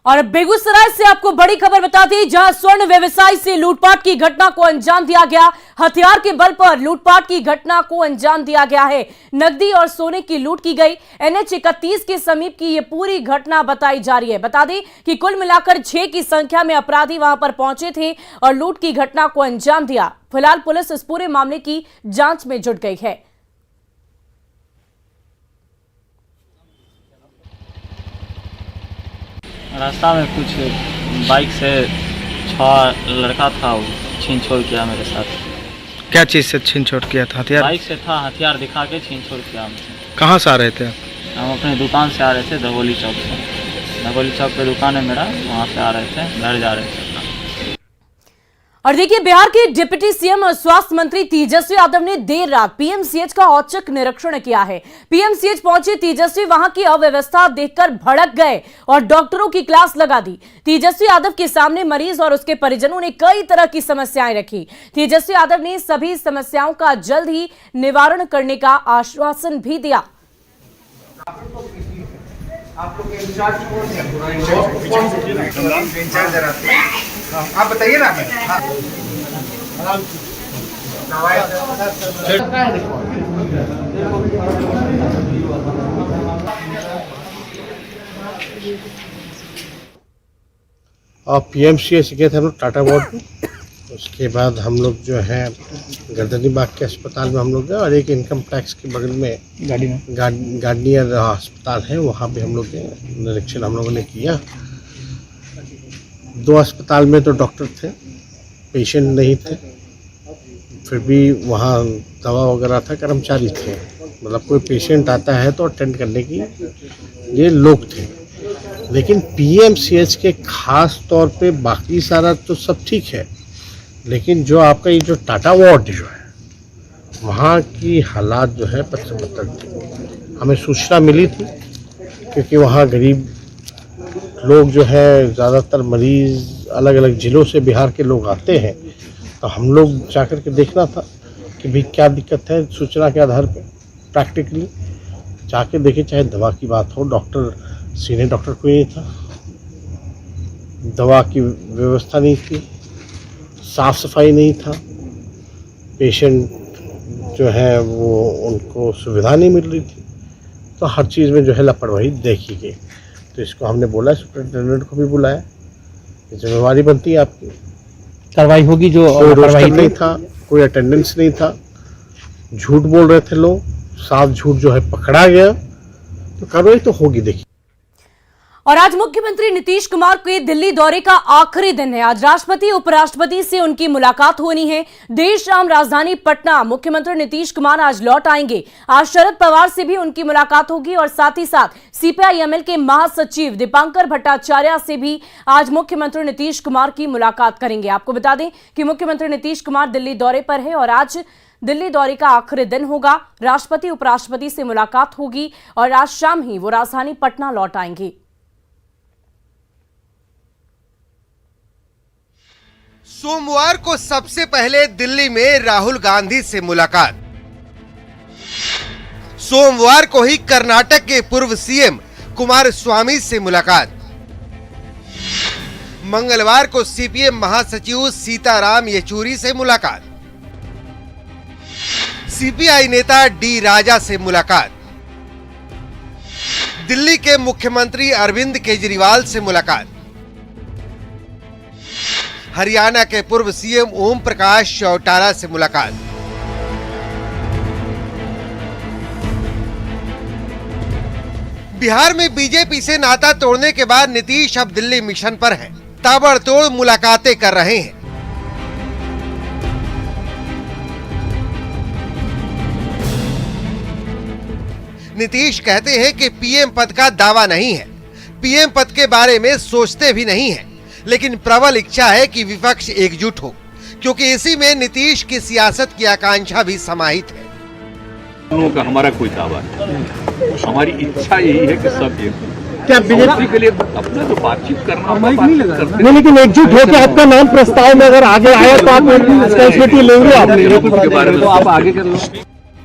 और बेगूसराय से आपको बड़ी खबर बता दी, जहां स्वर्ण व्यवसायी से लूटपाट की घटना को अंजाम दिया गया। हथियार के बल पर लूटपाट की घटना को अंजाम दिया गया है। नकदी और सोने की लूट की गई। NH 31 के समीप की ये पूरी घटना बताई जा रही है। बता दें कि कुल मिलाकर 6 की संख्या में अपराधी वहां पर पहुंचे थे और लूट की घटना को अंजाम दिया। फिलहाल पुलिस इस पूरे मामले की जांच में जुट गई है। रास्ता में कुछ बाइक से 6 लड़का था, वो छीन छोड़ किया मेरे साथ। क्या चीज़ से छीन छोड़ किया था? हथियार? बाइक से था, हथियार दिखा के छीन छोड़ किया हमसे। कहाँ से आ रहे थे? हम अपने दुकान से आ रहे थे, धगोली चौक से। धगोली चौक पे दुकान है मेरा, वहाँ से आ रहे थे, घर जा रहे थे। और देखिए, बिहार के डिप्टी सीएम और स्वास्थ्य मंत्री तेजस्वी यादव ने देर रात पीएमसीएच का औचक निरीक्षण किया है। पीएमसीएच पहुंचे तेजस्वी वहां की अव्यवस्था देखकर भड़क गए और डॉक्टरों की क्लास लगा दी। तेजस्वी यादव के सामने मरीज और उसके परिजनों ने कई तरह की समस्याएं रखी। तेजस्वी यादव ने सभी समस्याओं का जल्द ही निवारण करने का आश्वासन भी दिया। आप लोग के इंचार्ज कौन है? आप बताइए ना। और PMCH गए थे हम लोग टाटा वार्ड में। उसके बाद हम लोग जो है गर्दनी बाग के अस्पताल में हम लोग गए और एक इनकम टैक्स के बगल में गार्डियर अस्पताल है, वहाँ पे हम लोग निरीक्षण हम लोगों ने किया। 2 अस्पताल में तो डॉक्टर थे, पेशेंट नहीं थे, फिर भी वहाँ दवा वगैरह था, कर्मचारी थे। मतलब कोई पेशेंट आता है तो अटेंड करने की ये लोग थे। लेकिन PMCH के खास तौर पे बाकी सारा तो सब ठीक है, लेकिन जो आपका ये जो टाटा वार्ड जो है, वहाँ की हालात जो है पत्थर थी। हमें सूचना मिली थी क्योंकि वहाँ गरीब लोग जो है, ज़्यादातर मरीज़ अलग अलग ज़िलों से बिहार के लोग आते हैं, तो हम लोग जाकर के देखना था कि भाई क्या दिक्कत है। सूचना के आधार पर प्रैक्टिकली जाके देखे, चाहे दवा की बात हो, डॉक्टर सीनियर डॉक्टर कोई नहीं था, दवा की व्यवस्था नहीं थी, साफ़ सफाई नहीं था, पेशेंट जो है वो उनको सुविधा नहीं मिल रही थी, तो हर चीज़ में जो है लापरवाही देखी गई। तो इसको हमने बोला, सुपरिटेंडेंट को भी बुलाया, जिम्मेवारी बनती है आपकी, कार्रवाई होगी। जो रोस्टर नहीं था, कोई अटेंडेंस नहीं था, झूठ बोल रहे थे लोग, साफ झूठ जो है पकड़ा गया, तो कार्रवाई तो होगी। देखिए, और आज मुख्यमंत्री नीतीश कुमार के दिल्ली दौरे का आखिरी दिन है। आज राष्ट्रपति उपराष्ट्रपति से उनकी मुलाकात होनी है। देर शाम राजधानी पटना मुख्यमंत्री नीतीश कुमार आज लौट आएंगे। आज शरद पवार से भी उनकी मुलाकात होगी और साथ ही साथ CPI-ML के महासचिव दीपांकर भट्टाचार्य से भी आज मुख्यमंत्री नीतीश कुमार की मुलाकात करेंगे। आपको बता दें कि मुख्यमंत्री नीतीश कुमार दिल्ली दौरे पर है और आज दिल्ली दौरे का आखिरी दिन होगा। राष्ट्रपति उपराष्ट्रपति से मुलाकात होगी और आज शाम ही वो राजधानी पटना लौट आएंगे। सोमवार को सबसे पहले दिल्ली में राहुल गांधी से मुलाकात। सोमवार को ही कर्नाटक के पूर्व CM कुमारस्वामी से मुलाकात। मंगलवार को CPM महासचिव सीताराम येचूरी से मुलाकात। CPI नेता D राजा से मुलाकात। दिल्ली के मुख्यमंत्री अरविंद केजरीवाल से मुलाकात। हरियाणा के पूर्व CM ओम प्रकाश चौटाला से मुलाकात। बिहार में बीजेपी से नाता तोड़ने के बाद नीतीश अब दिल्ली मिशन पर हैं। ताबड़तोड़ मुलाकातें कर रहे हैं। नीतीश कहते हैं कि PM पद का दावा नहीं है, PM पद के बारे में सोचते भी नहीं है, लेकिन प्रबल इच्छा है कि विपक्ष एकजुट हो, क्योंकि इसी में नीतीश की सियासत की आकांक्षा भी समाहित है। दोनों का हमारा कोई दावा नहीं, हमारी इच्छा यही है कि सब एक क्या बीजेपी के लिए अपना जो बातचीत करना नहीं, लेकिन एकजुट होकर आपका नाम प्रस्ताव में अगर आगे आया तो आप रेस्पॉन्सिबिलिटी लेंगे आपके बारे में, तो आप आगे कर लो।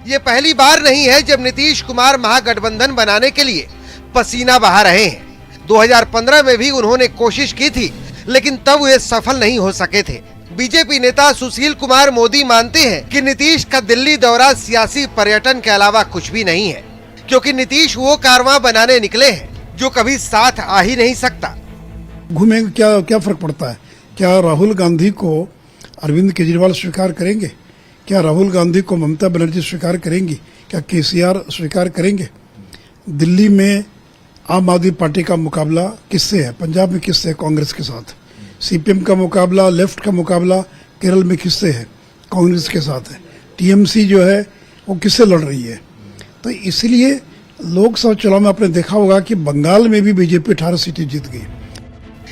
ये पहली बार नहीं है जब नीतीश कुमार महागठबंधन बनाने के लिए पसीना बहा रहे हैं। 2015 में भी उन्होंने कोशिश की थी, लेकिन तब वे सफल नहीं हो सके थे। बीजेपी नेता सुशील कुमार मोदी मानते हैं कि नीतीश का दिल्ली दौरा सियासी पर्यटन के अलावा कुछ भी नहीं है, क्योंकि नीतीश वो कारवां बनाने निकले हैं जो कभी साथ आ ही नहीं सकता। घूमेंगे क्या फर्क पड़ता है? क्या राहुल गांधी को अरविंद केजरीवाल स्वीकार करेंगे? क्या राहुल गांधी को ममता बनर्जी स्वीकार करेंगी? क्या केसीआर स्वीकार करेंगे? दिल्ली में आम आदमी पार्टी का मुकाबला किससे है? पंजाब में किससे है? कांग्रेस के साथ। सीपीएम का मुकाबला, लेफ्ट का मुकाबला केरल में किससे है? कांग्रेस के साथ है। टीएमसी जो है वो किससे लड़ रही है? तो इसलिए लोकसभा चुनाव में आपने देखा होगा कि बंगाल में भी बीजेपी 18 सीटें जीत गई।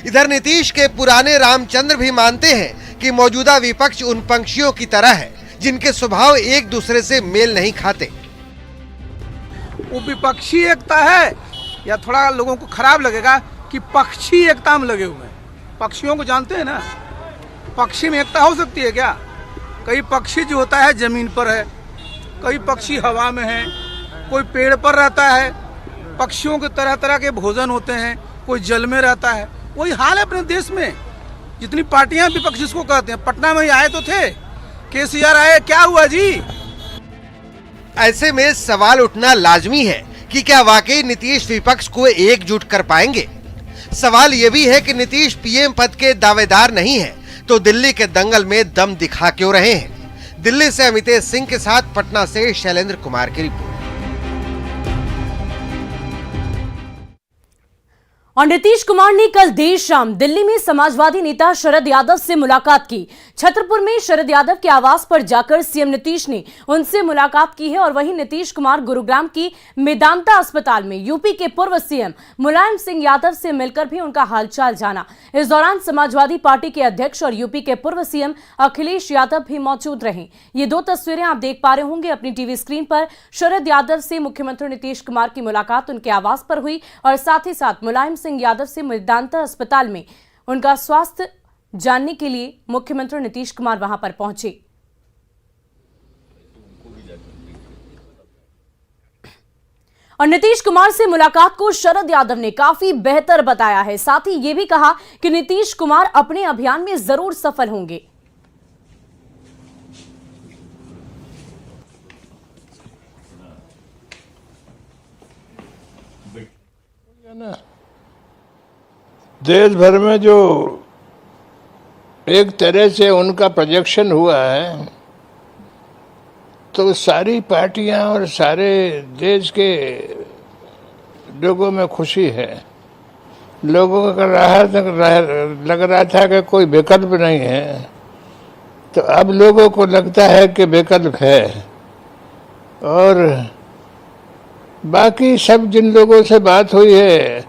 इधर नीतीश के पुराने रामचंद्र भी मानते हैं कि मौजूदा विपक्ष उन पंक्षियों की तरह है जिनके स्वभाव एक दूसरे से मेल नहीं खाते। वो विपक्षी एकता है या थोड़ा लोगों को खराब लगेगा कि पक्षी एकता में लगे हुए हैं। पक्षियों को जानते हैं ना, पक्षी में एकता हो सकती है क्या? कई पक्षी जो होता है जमीन पर है, कई पक्षी हवा में है, कोई पेड़ पर रहता है। पक्षियों के तरह तरह के भोजन होते हैं, कोई जल में रहता है। वही हाल है अपने देश में। जितनी पार्टियां विपक्ष जिसको कहते हैं, पटना में ही आए तो थे, केसीआर आए, क्या हुआ जी? ऐसे में सवाल उठना लाजमी है कि क्या वाकई नीतीश विपक्ष को एकजुट कर पाएंगे। सवाल ये भी है कि नीतीश पीएम पद के दावेदार नहीं है तो दिल्ली के दंगल में दम दिखा क्यों रहे हैं। दिल्ली से अमितेश सिंह के साथ पटना से शैलेंद्र कुमार की रिपोर्ट। और नीतीश कुमार ने कल देर शाम दिल्ली में समाजवादी नेता शरद यादव से मुलाकात की। छतरपुर में शरद यादव के आवास पर जाकर सीएम नीतीश ने उनसे मुलाकात की है। और वहीं नीतीश कुमार गुरुग्राम की मेदांता अस्पताल में यूपी के पूर्व सीएम मुलायम सिंह यादव से मिलकर भी उनका हालचाल जाना। इस दौरान समाजवादी पार्टी के अध्यक्ष और यूपी के पूर्व सीएम अखिलेश यादव भी मौजूद रहे। ये दो तस्वीरें आप देख पा रहे होंगे अपनी टीवी स्क्रीन पर। शरद यादव से मुख्यमंत्री नीतीश कुमार की मुलाकात उनके आवास पर हुई और साथ ही साथ मुलायम सिंह यादव से मेदांता अस्पताल में उनका स्वास्थ्य जानने के लिए मुख्यमंत्री नीतीश कुमार वहां पर पहुंचे। और नीतीश कुमार से मुलाकात को शरद यादव ने काफी बेहतर बताया है। साथ ही यह भी कहा कि नीतीश कुमार अपने अभियान में जरूर सफल होंगे। देश भर में जो एक तरह से उनका प्रोजेक्शन हुआ है, तो सारी पार्टियां और सारे देश के लोगों में खुशी है। लोगों को लग रहा था कि कोई विकल्प नहीं है, तो अब लोगों को लगता है कि विकल्प है। और बाकी सब जिन लोगों से बात हुई है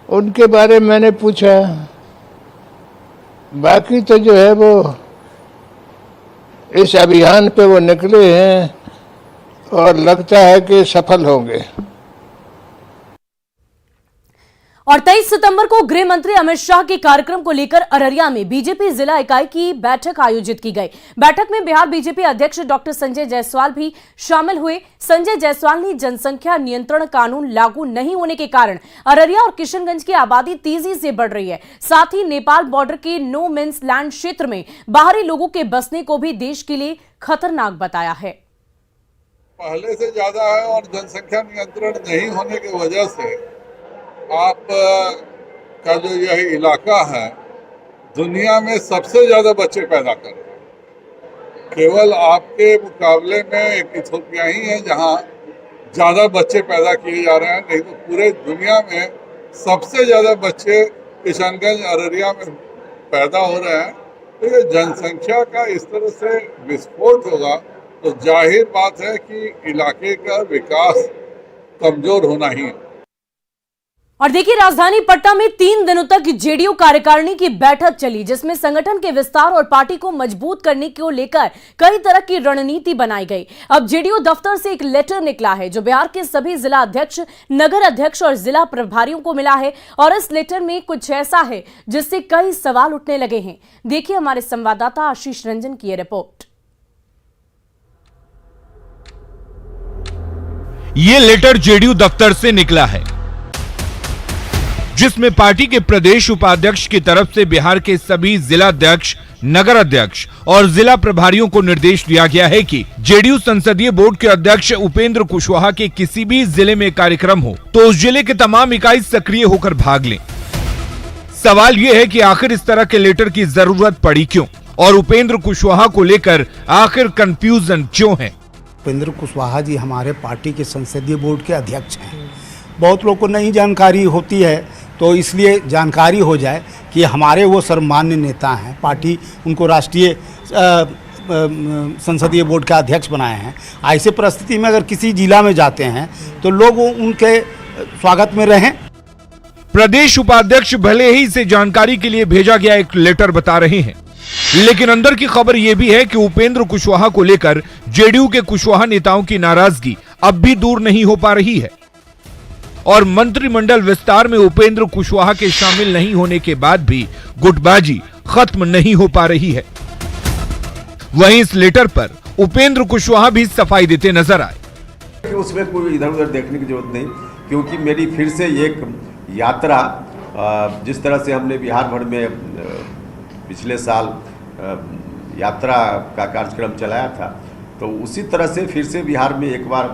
उनके बारे में मैंने पूछा। बाकी तो जो है वो इस अभियान पे वो निकले हैं और लगता है कि सफल होंगे। और 23 सितंबर को गृह मंत्री अमित शाह के कार्यक्रम को लेकर अररिया में बीजेपी जिला इकाई की बैठक आयोजित की गई। बैठक में बिहार बीजेपी अध्यक्ष डॉक्टर संजय जायसवाल भी शामिल हुए। संजय जायसवाल ने जनसंख्या नियंत्रण कानून लागू नहीं होने के कारण अररिया और किशनगंज की आबादी तेजी से बढ़ रही है। साथ ही नेपाल बॉर्डर के नो मेंस लैंड क्षेत्र में बाहरी लोगों के बसने को भी देश के लिए खतरनाक बताया है। पहले से ज्यादा है और जनसंख्या नियंत्रण नहीं होने की वजह से आप का जो यह इलाका है दुनिया में सबसे ज्यादा बच्चे पैदा कर रहा है। केवल आपके मुकाबले में एक इथियोपिया ही है जहां ज्यादा बच्चे पैदा किए जा रहे हैं, नहीं तो पूरे दुनिया में सबसे ज्यादा बच्चे किशनगंज अररिया में पैदा हो रहे हैं। तो ये जनसंख्या का इस तरह से विस्फोट होगा तो जाहिर बात है कि इलाके का विकास कमजोर होना ही है। और देखिए, राजधानी पटना में 3 दिनों तक जेडीयू कार्यकारिणी की बैठक चली, जिसमें संगठन के विस्तार और पार्टी को मजबूत करने को लेकर कई तरह की रणनीति बनाई गई। अब जेडीयू दफ्तर से एक लेटर निकला है जो बिहार के सभी जिला अध्यक्ष, नगर अध्यक्ष और जिला प्रभारियों को मिला है। और इस लेटर में कुछ ऐसा है जिससे कई सवाल उठने लगे हैं। देखिए हमारे संवाददाता आशीष रंजन की यह रिपोर्ट। ये लेटर जेडीयू दफ्तर से निकला है। जिसमें पार्टी के प्रदेश उपाध्यक्ष की तरफ से बिहार के सभी जिला अध्यक्ष, नगर अध्यक्ष और जिला प्रभारियों को निर्देश दिया गया है कि जेडीयू संसदीय बोर्ड के अध्यक्ष उपेंद्र कुशवाहा के किसी भी जिले में कार्यक्रम हो तो उस जिले के तमाम इकाई सक्रिय होकर भाग लें। सवाल ये है कि आखिर इस तरह के लेटर की जरूरत पड़ी क्यों और उपेंद्र कुशवाहा को लेकर आखिर कंफ्यूजन क्यों है। उपेंद्र कुशवाहा जी हमारे पार्टी के संसदीय बोर्ड के अध्यक्ष हैं। बहुत लोगों को नहीं जानकारी होती है, तो इसलिए जानकारी हो जाए कि हमारे वो सर्वमान्य नेता हैं। पार्टी उनको राष्ट्रीय संसदीय बोर्ड का अध्यक्ष बनाए हैं। ऐसे परिस्थिति में अगर किसी जिला में जाते हैं तो लोग उनके स्वागत में रहें। प्रदेश उपाध्यक्ष भले ही इसे जानकारी के लिए भेजा गया एक लेटर बता रहे हैं, लेकिन अंदर की खबर यह भी है कि उपेंद्र कुशवाहा को लेकर जेडीयू के कुशवाहा नेताओं की नाराजगी अब भी दूर नहीं हो पा रही है और मंत्रिमंडल विस्तार में उपेंद्र कुशवाहा के शामिल नहीं होने के बाद भी गुटबाजी खत्म नहीं हो पा रही है। वहीं इस लेटर पर उपेंद्र कुशवाहा भी सफाई देते नजर आए। उसमें कोई इधर उधर देखने की जरूरत नहीं, क्योंकि मेरी फिर से एक यात्रा, जिस तरह से हमने बिहार भर में पिछले साल यात्रा का कार्यक्रम चलाया था, तो उसी तरह से फिर से बिहार में एक बार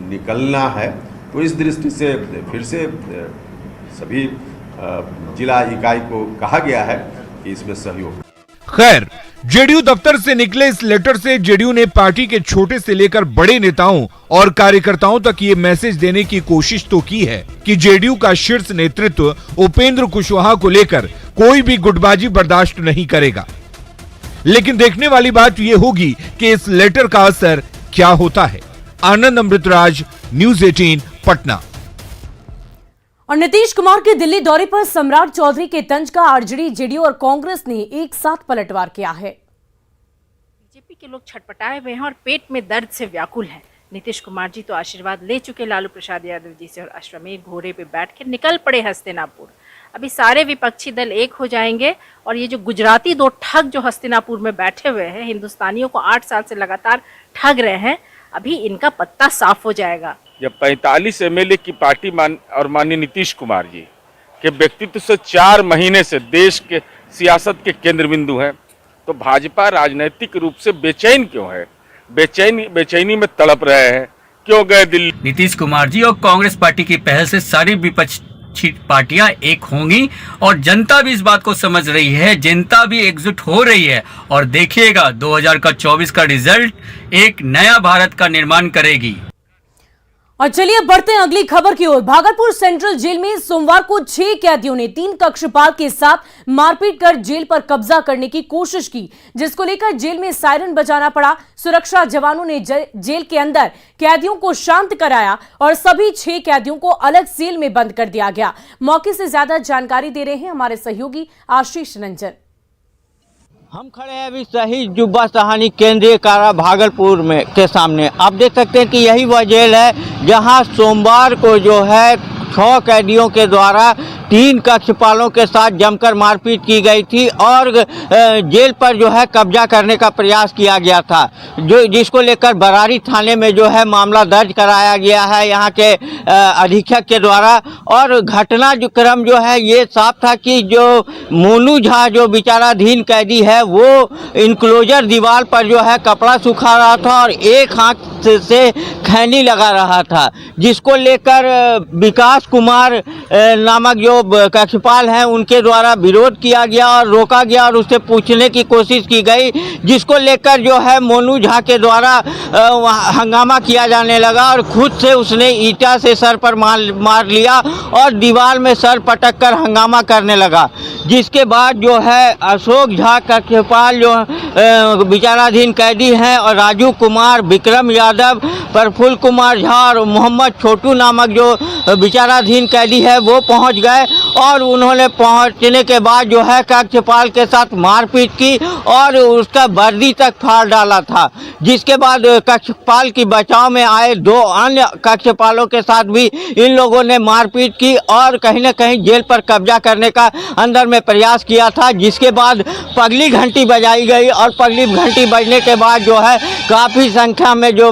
निकलना है। तो इस दृष्टि से फिर से सभी जिला इकाई को कहा गया है कि इसमें सहयोग। खैर, जेडीयू दफ्तर से निकले इस लेटर से जेडीयू ने पार्टी के छोटे से लेकर बड़े नेताओं और कार्यकर्ताओं तक ये मैसेज देने की कोशिश तो की है कि जेडीयू का शीर्ष नेतृत्व उपेंद्र कुशवाहा को लेकर कोई भी गुटबाजी बर्दाश्त नहीं करेगा। लेकिन देखने वाली बात यह होगी कि इस लेटर का असर क्या होता है। आनंद अमृतराज, न्यूज़ 18 पटना। और नीतीश कुमार के दिल्ली दौरे पर सम्राट चौधरी के तंज का आरजेडी, जेडीयू और कांग्रेस ने एक साथ पलटवार किया है। बीजेपी के लोग छटपटाए हुए हैं और पेट में दर्द से व्याकुल हैं। नीतीश कुमार जी तो आशीर्वाद ले चुके लालू प्रसाद यादव जी से और अश्वमेध घोड़े पे बैठ के निकल पड़े हस्तिनापुर। अभी सारे विपक्षी दल एक हो जाएंगे और ये जो गुजराती दो ठग जो हस्तिनापुर में बैठे हुए हैं, हिंदुस्तानियों को 8 साल से लगातार ठग रहे हैं, अभी इनका पत्ता साफ हो जाएगा। जब 45 एमएलए की पार्टी और माननीय नीतीश कुमार जी के व्यक्तित्व से 4 महीने से देश के सियासत के केंद्र बिंदु हैं, तो भाजपा राजनीतिक रूप से बेचैन क्यों है? बेचैनी में तड़प रहे हैं, क्यों गए दिल्ली? नीतीश कुमार जी और कांग्रेस पार्टी की पहल से सारी विपक्षी पार्टियां एक होंगी और जनता भी इस बात को समझ रही है, जनता भी एकजुट हो रही है और देखिएगा 2024 का रिजल्ट एक नया भारत का निर्माण करेगी। और चलिए बढ़ते हैं अगली खबर की ओर। भागलपुर सेंट्रल जेल में सोमवार को 6 कैदियों ने 3 कक्षपाल के साथ मारपीट कर जेल पर कब्जा करने की कोशिश की, जिसको लेकर जेल में सायरन बजाना पड़ा। सुरक्षा जवानों ने जेल के अंदर कैदियों को शांत कराया और सभी 6 कैदियों को अलग सेल में बंद कर दिया गया। मौके से ज्यादा जानकारी दे रहे हैं हमारे सहयोगी आशीष रंजन। हम खड़े हैं अभी शहीद जुब्बा साहनी केंद्रीय कारा भागलपुर में के सामने। आप देख सकते हैं कि यही वह जेल है जहां सोमवार को जो है 6 कैदियों के द्वारा 3 कक्षपालों के साथ जमकर मारपीट की गई थी और जेल पर जो है कब्जा करने का प्रयास किया गया था, जिसको लेकर बरारी थाने में जो है मामला दर्ज कराया गया है यहाँ के अधीक्षक के द्वारा। और घटना जो क्रम जो है ये साफ था कि जो मोनू झा जो विचाराधीन कैदी है वो इनक्लोजर दीवार पर जो है कपड़ा सुखा रहा था और एक हाथ से खैनी लगा रहा था, जिसको लेकर विकास कुमार नामक जो कक्षपाल हैं उनके द्वारा विरोध किया गया और रोका गया और उससे पूछने की कोशिश की गई, जिसको लेकर जो है मोनू झा के द्वारा हंगामा किया जाने लगा और खुद से उसने ईंटा से सर पर मार लिया और दीवार में सर पटक कर हंगामा करने लगा। जिसके बाद जो है अशोक झा कक्षपाल जो विचाराधीन कैदी हैं और राजू कुमार, विक्रम यादव, प्रफुल्ल कुमार झा और मोहम्मद छोटू नामक जो विचाराधीन कैदी है वो पहुंच गए और उन्होंने पहुंचने के बाद जो है कक्षपाल के साथ मारपीट की और उसका वर्दी तक फाड़ डाला था। जिसके बाद कक्षपाल की बचाव में आए 2 अन्य कक्षपालों के साथ भी इन लोगों ने मारपीट की और कहीं न कहीं जेल पर कब्जा करने का अंदर में प्रयास किया था। जिसके बाद पगली घंटी बजाई गई और पगली घंटी बजने के बाद जो है काफ़ी संख्या में जो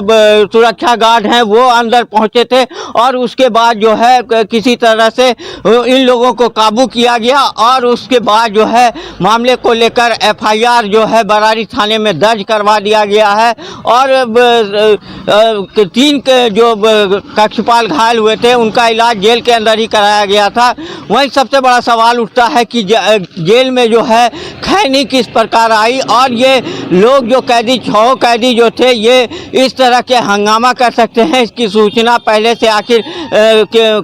सुरक्षा गार्ड हैं वो अंदर पहुंचे थे और उसके बाद जो है किसी तरह से इन लोगों को काबू किया गया और उसके बाद जो है मामले को लेकर एफआईआर जो है बरारी थाने में दर्ज करवा दिया गया है और 3 जो कक्षपाल घायल हुए थे उनका इलाज जेल के अंदर ही कराया गया था। वहीं सबसे बड़ा सवाल उठता है कि जेल में जो है खैनी किस प्रकार आई और ये लोग जो कैदी 6 कैदी जो थे ये इस तरह के हंगामा कर सकते हैं, इसकी सूचना पहले से आखिर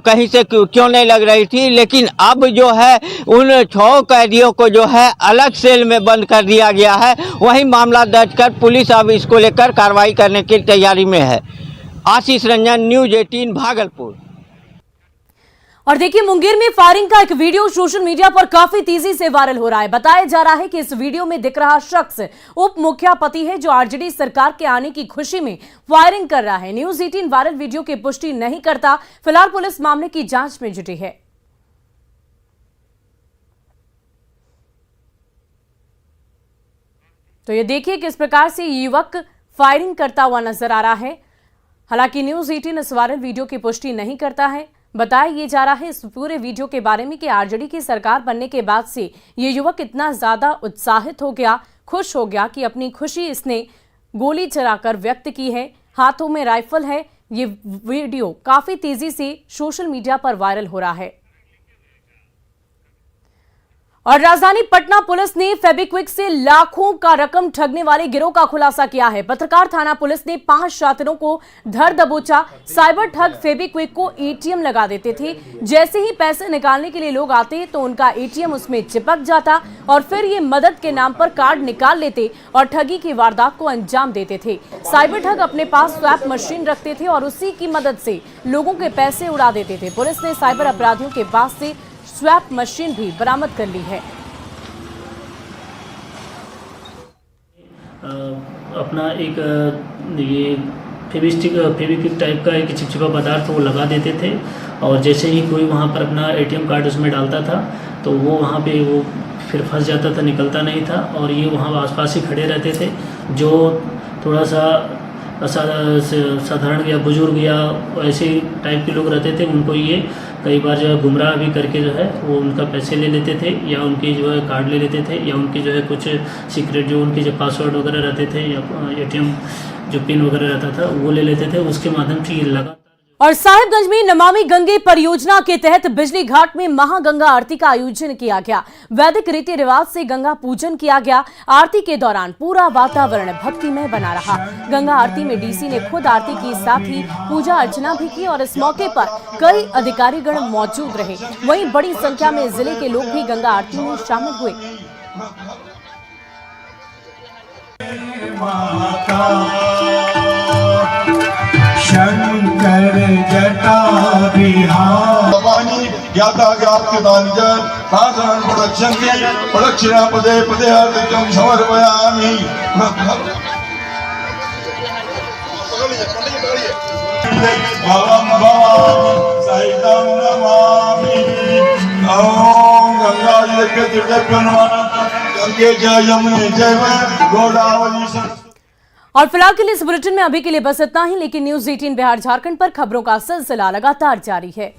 कहीं से क्यों नहीं लग रही थी। लेकिन अब जो है उन 6 कैदियों को जो है अलग सेल में बंद कर दिया गया है। वहीं मामला दर्ज कर पुलिस अब इसको लेकर कार्रवाई करने की तैयारी में है। आशीष रंजन, न्यूज 18 भागलपुर। और देखिए, मुंगेर में फायरिंग का एक वीडियो सोशल मीडिया पर काफी तेजी से वायरल हो रहा है। बताया जा रहा है कि इस वीडियो में दिख रहा शख्स उप मुख्यापति है जो आरजेडी सरकार के आने की खुशी में फायरिंग कर रहा है। न्यूज 18 वायरल वीडियो की पुष्टि नहीं करता। फिलहाल पुलिस मामले की जांच में जुटी है। तो ये देखिए किस प्रकार से युवक फायरिंग करता हुआ नजर आ रहा है। हालांकि न्यूज 18 इस वायरल वीडियो की पुष्टि नहीं करता है। बताया ये जा रहा है इस पूरे वीडियो के बारे में कि आरजेडी की सरकार बनने के बाद से ये युवक इतना ज्यादा उत्साहित हो गया, खुश हो गया कि अपनी खुशी इसने गोली चलाकर व्यक्त की है। हाथों में राइफल है। ये वीडियो काफी तेजी से सोशल मीडिया पर वायरल हो रहा है। और राजधानी पटना पुलिस ने फेबिक्विक से लाखों का रकम ठगने वाले गिरोह का खुलासा किया है। पत्रकार थाना पुलिस ने 5 छात्रों को धर दबोचा। साइबर ठग फेबिक्विक को एटीएम लगा देते थे। जैसे ही पैसे निकालने के लिए लोग आते तो उनका एटीएम उसमें चिपक जाता और फिर ये मदद के नाम पर कार्ड निकाल लेते और ठगी की वारदात को अंजाम देते थे। साइबर ठग अपने पास स्वैप मशीन रखते थे और उसी की मदद से लोगों के पैसे उड़ा देते थे। पुलिस ने साइबर अपराधियों के पास से स्वैप मशीन भी बरामद कर ली है। अपना एक ये फेविक्विक टाइप का एक चिपचिपा पदार्थ वो लगा देते थे और जैसे ही कोई वहाँ पर अपना एटीएम कार्ड उसमें डालता था तो वो वहाँ पे वो फिर फंस जाता था, निकलता नहीं था। और ये वहाँ आसपास ही खड़े रहते थे। जो थोड़ा सा साधारण या बुजुर्ग या ऐसे टाइप के लोग रहते थे उनको ये कई बार जो है गुमराह भी करके जो है वो उनका पैसे ले लेते थे या उनके जो है कार्ड ले लेते थे या उनके जो है कुछ सीक्रेट जो उनके जो पासवर्ड वगैरह रहते थे या एटीएम जो पिन वगैरह रहता था वो ले लेते थे। उसके माध्यम से ये लगा। और साहिबगंज में नमामि गंगे परियोजना के तहत बिजली घाट में महागंगा आरती का आयोजन किया गया। वैदिक रीति रिवाज से गंगा पूजन किया गया। आरती के दौरान पूरा वातावरण भक्तिमय बना रहा। गंगा आरती में डीसी ने खुद आरती की, साथ ही पूजा अर्चना भी की और इस मौके पर कई अधिकारीगण मौजूद रहे। वहीं बड़ी संख्या में जिले के लोग भी गंगा आरती में शामिल हुए। शंकर जटा विहार साधारण प्रदक्षिणा पदे पदे हार्दिकं समर्पयामि। भवं भवामि सहितं नमामि। ओम गंगा जी के तीर्थेभ्यो नमः। गंगे जय यमुने जय गोदावरी। और फिलहाल के लिए इस बुलेटिन में अभी के लिए बस इतना ही। लेकिन न्यूज 18 बिहार झारखंड पर खबरों का सिलसिला लगातार जारी है।